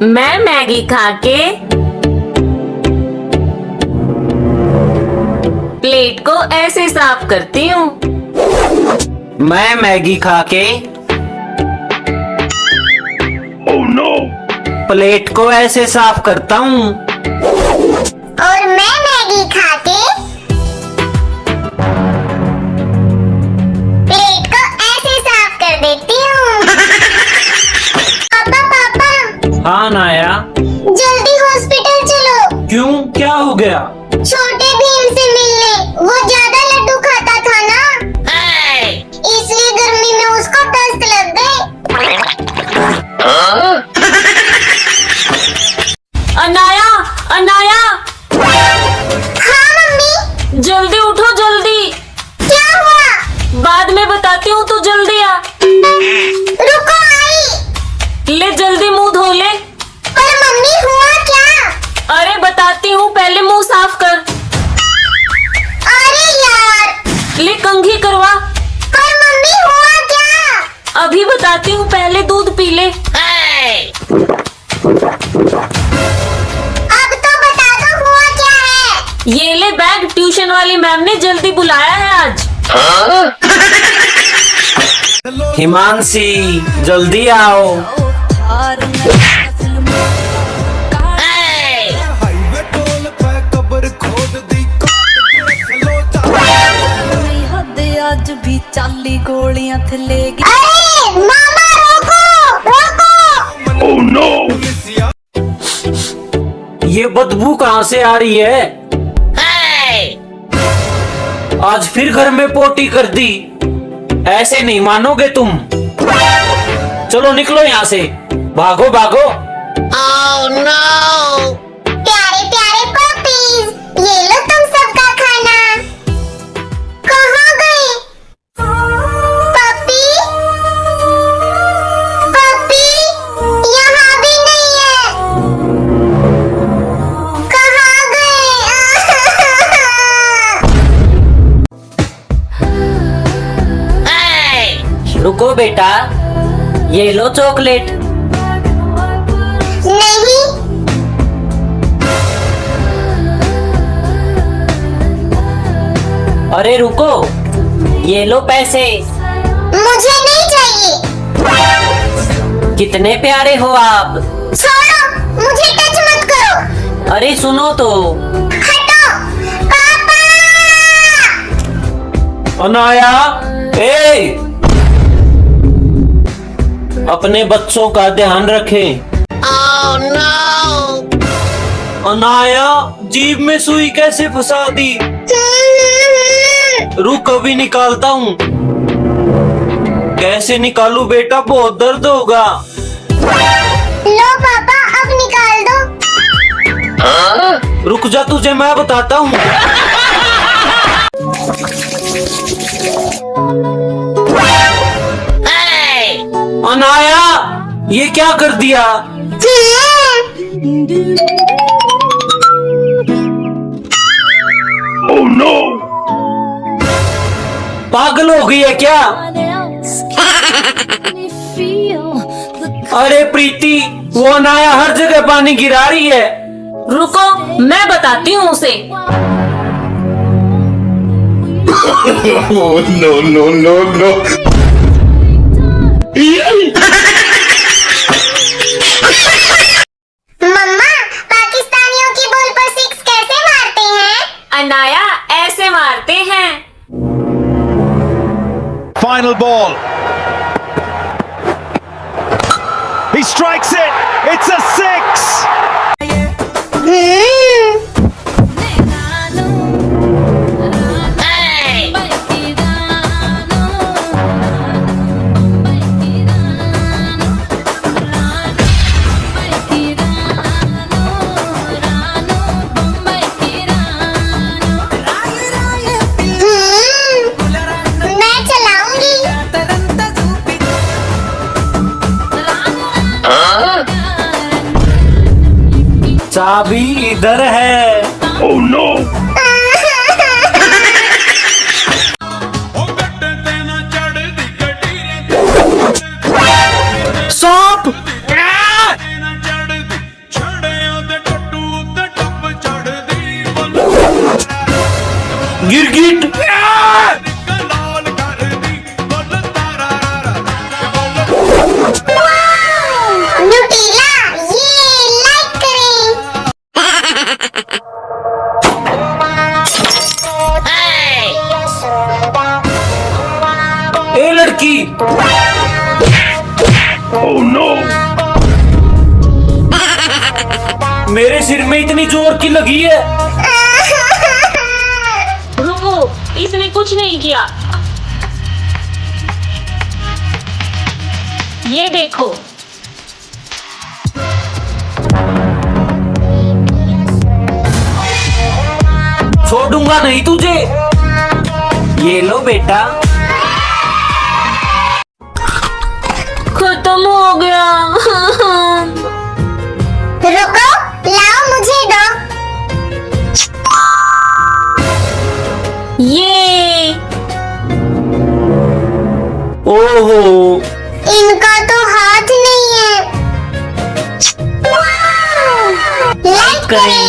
मैं मैगी खा के प्लेट को ऐसे साफ करती हूँ। मैं मैगी खा के प्लेट को ऐसे साफ करता हूँ। और मैं मैगी खा के प्लेट को ऐसे साफ कर देती हूँ। पापा पापा, हाँ नाया, जल्दी हॉस्पिटल चलो। क्यों, क्या हो गया? छोटे भीम से मिलने। वो ज्यादा लड्डू खाता था ना, इसलिए गर्मी में उसको दस्त लग गए। अनाया, अनाया, हाँ मम्मी। जल्दी उठो जल्दी। क्या हुआ? बाद में बताती हूँ, तू जल्दी आ। रुको, आई। ले जल्दी मुंह धो ले। पर मम्मी हुआ क्या? अरे बताती हूँ, पहले मुंह साफ कर। अरे यार। ले कंघी करवा। पर मम्मी हुआ क्या? अभी बताती हूँ, पहले दूध पी ले। अब तो बता दो हुआ क्या है। ये ले बैग, ट्यूशन वाली मैम ने जल्दी बुलाया है आज। हिमांशी, जल्दी आओ। ਅੱਜ ਵੀ ਚਾਲੀ ਗੋਲੀਆਂ ਥੱਲੇ अरे मामा, रोको रोको। ये बदबू कहाँ से आ रही है? आज फिर घर में पोटी कर दी। ऐसे नहीं मानोगे तुम। चलो निकलो यहाँ से, भागो भागो। प्यारे प्यारे पपीज, ये लो तुम सबका खाना। कहाँ गए पपी? पपी यहाँ भी नहीं है। कहाँ गए? रुको बेटा, ये लो चॉकलेट। नहीं। अरे रुको, ये लो पैसे। मुझे नहीं चाहिए। कितने प्यारे हो आप। छोड़ो, मुझे टच मत करो। अरे सुनो तो। हटो पापा। अनाया, ए, अपने बच्चों का ध्यान रखें। अनाया, जीभ में सुई कैसे फंसा दी? रुक, अभी निकालता हूँ। कैसे निकालू बेटा, बहुत दर्द होगा। लो पापा, अब निकाल दो। रुक जा, तुझे मैं बताता हूँ। अनाया, ये क्या कर दिया? पागल हो गई है क्या? अरे प्रीति, वो अनाया हर जगह पानी गिरा रही है। रुको, मैं बताती हूँ उसे। no. मम्मा, पाकिस्तानियों की बॉल पर सिक्स कैसे मारते हैं? अनाया, ऐसे मारते हैं। Final ball. He strikes it. It's a six. मैं चलाऊंगी। चाबी इधर है। Oh no! सांप। गिरगिट। न्यूटेला, ये लाइक करें। ए लड़की, Oh no! मेरे सिर में इतनी जोर की लगी है। रुको, इसने कुछ नहीं किया। ये देखो। छोड़ूंगा नहीं तुझे। ये लो बेटा। खत्म हो गया। रुको, लाओ मुझे दो। ये ओहो, इनका तो हाथ नहीं है। लाइक करें।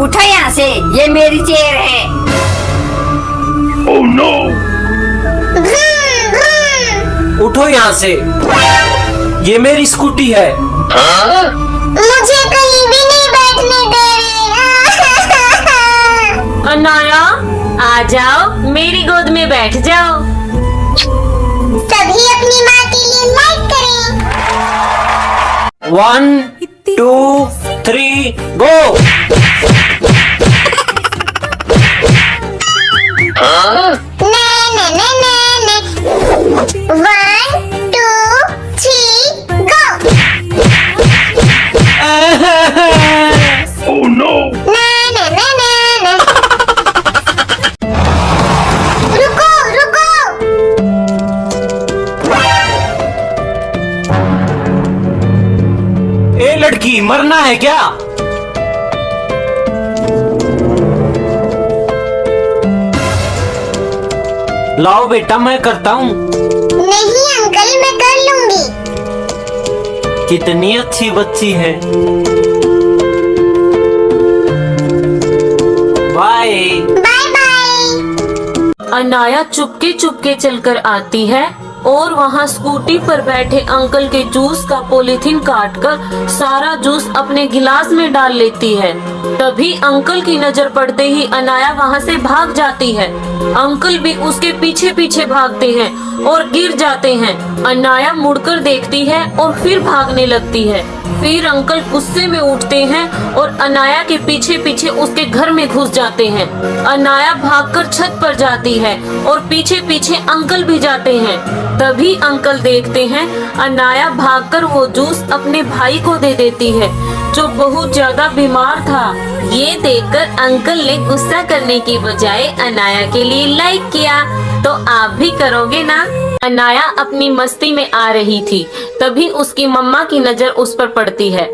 उठो यहाँ से, ये मेरी चेयर है। Oh no! vroom, vroom। उठो यहाँ से। ये मेरी स्कूटी है। मुझे कहीं भी नहीं बैठने दे रहे। अनाया, आ जाओ, मेरी गोद में बैठ जाओ। सभी अपनी माँ के लिए लाइक करें। 1 2 3 गो। ने 1 2 3 गो। Oh no! ने। रुको रुको। ए लड़की, मरना है क्या? लाओ बेटा, मैं करता हूँ। नहीं अंकल, मैं कर लूंगी। कितनी अच्छी बच्ची है। Bye. Bye bye. Anaya Chupke Chupke चलकर आती है और वहाँ स्कूटी पर बैठे अंकल के जूस का पॉलीथीन काटकर सारा जूस अपने गिलास में डाल लेती है। तभी अंकल की नजर पड़ते ही अनाया वहाँ से भाग जाती है। अंकल भी उसके पीछे पीछे भागते हैं और गिर जाते हैं। अनाया मुड़कर देखती है और फिर भागने लगती है। फिर अंकल गुस्से में उठते हैं और अनाया के पीछे पीछे उसके घर में घुस जाते हैं। अनाया भागकर छत पर जाती है और पीछे पीछे अंकल भी जाते हैं। तभी अंकल देखते हैं अनाया भागकर वो जूस अपने भाई को दे देती है, जो बहुत ज्यादा बीमार था। ये देखकर अंकल ने गुस्सा करने की बजाय अनाया के लिए लाइक किया। तो आप भी करोगे ना? अनाया अपनी मस्ती में आ रही थी, तभी उसकी मम्मा की नजर उस पर पड़ती है।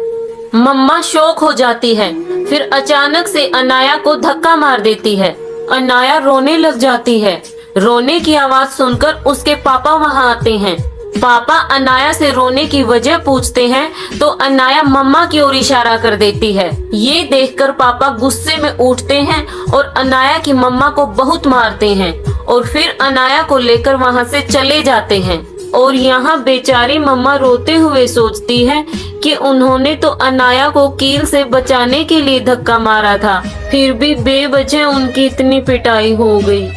मम्मा शॉक हो जाती है, फिर अचानक से अनाया को धक्का मार देती है। अनाया रोने लग जाती है। रोने की आवाज सुनकर उसके पापा वहाँ आते हैं। पापा अनाया से रोने की वजह पूछते हैं तो अनाया मम्मा की ओर इशारा कर देती है। ये देखकर पापा गुस्से में उठते हैं और अनाया की मम्मा को बहुत मारते हैं और फिर अनाया को लेकर वहाँ से चले जाते हैं। और यहाँ बेचारी मम्मा रोते हुए सोचती है कि उन्होंने तो अनाया को कील से बचाने के लिए धक्का मारा था, फिर भी बेवजह उनकी इतनी पिटाई हो गई।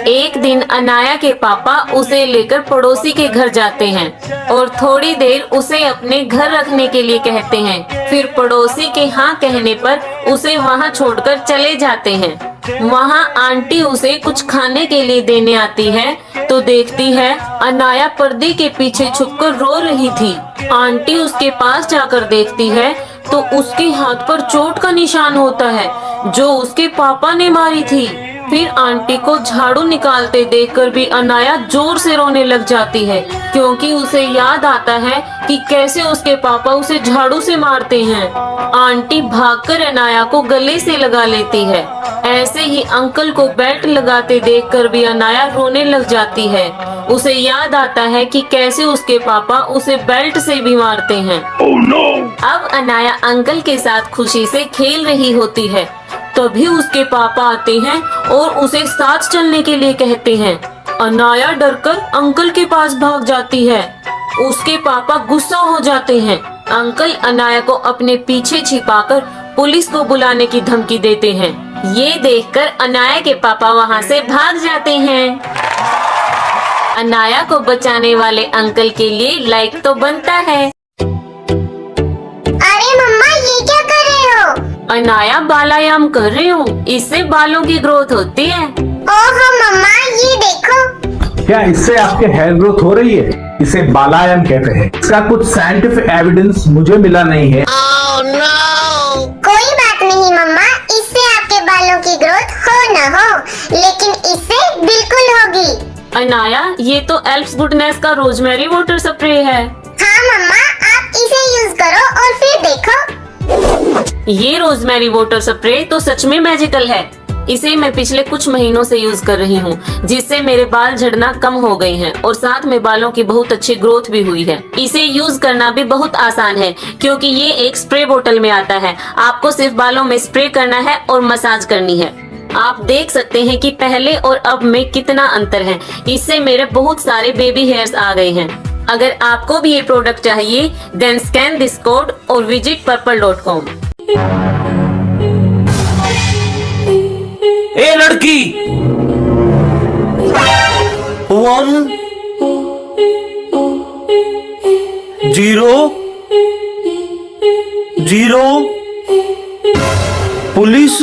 एक दिन अनाया के पापा उसे लेकर पड़ोसी के घर जाते हैं और थोड़ी देर उसे अपने घर रखने के लिए कहते हैं। फिर पड़ोसी के हाँ कहने पर उसे वहाँ छोड़कर चले जाते हैं। वहाँ आंटी उसे कुछ खाने के लिए देने आती है तो देखती है अनाया पर्दे के पीछे छुपकर रो रही थी। आंटी उसके पास जाकर देखती है तो उसके हाथ पर चोट का निशान होता है जो उसके पापा ने मारी थी। फिर आंटी को झाड़ू निकालते देखकर भी अनाया जोर से रोने लग जाती है, क्योंकि उसे याद आता है कि कैसे उसके पापा उसे झाड़ू से मारते हैं। आंटी भागकर अनाया को गले से लगा लेती है। ऐसे ही अंकल को बेल्ट लगाते देखकर भी अनाया रोने लग जाती है। उसे याद आता है कि कैसे उसके पापा उसे बेल्ट से भी मारते हैं। Oh no! अब अनाया अंकल के साथ खुशी से खेल रही होती है। तभी उसके पापा आते हैं और उसे साथ चलने के लिए कहते हैं। अनाया डरकर अंकल के पास भाग जाती है। उसके पापा गुस्सा हो जाते हैं। अंकल अनाया को अपने पीछे छिपाकर पुलिस को बुलाने की धमकी देते हैं। ये देखकर अनाया के पापा वहाँ से भाग जाते हैं। अनाया को बचाने वाले अंकल के लिए लाइक तो बनता है। अरे मम्मा ये क्या कर रहे हो? अनाया बालायाम कर रही हूँ, इससे बालों की ग्रोथ होती है। ओहो मम्मा ये देखो। क्या इससे आपके हेयर ग्रोथ हो रही है? इसे बालायाम कहते हैं। इसका कुछ साइंटिफिक एविडेंस मुझे मिला नहीं है। कोई बात नहीं मम्मा, इससे आपके बालों की ग्रोथ हो न हो, लेकिन इससे बिल्कुल होगी। अनाया ये तो एल्प्स गुडनेस का रोजमेरी वाटर स्प्रे है। हाँ मम्मा आप इसे यूज करो और फिर देखो। ये रोजमेरी वाटर स्प्रे तो सच में मैजिकल है। इसे मैं पिछले कुछ महीनों से यूज कर रही हूँ, जिससे मेरे बाल झड़ना कम हो गए हैं और साथ में बालों की बहुत अच्छी ग्रोथ भी हुई है। इसे यूज करना भी बहुत आसान है क्योंकि ये एक स्प्रे बोतल में आता है। आपको सिर्फ बालों में स्प्रे करना है और मसाज करनी है। आप देख सकते हैं कि पहले और अब में कितना अंतर है। इससे मेरे बहुत सारे बेबी हेयर्स आ गए हैं। अगर आपको भी ये प्रोडक्ट चाहिए देन स्कैन दिस कोड और विजिट purple.com। ए लड़की, 1 0 0 पुलिस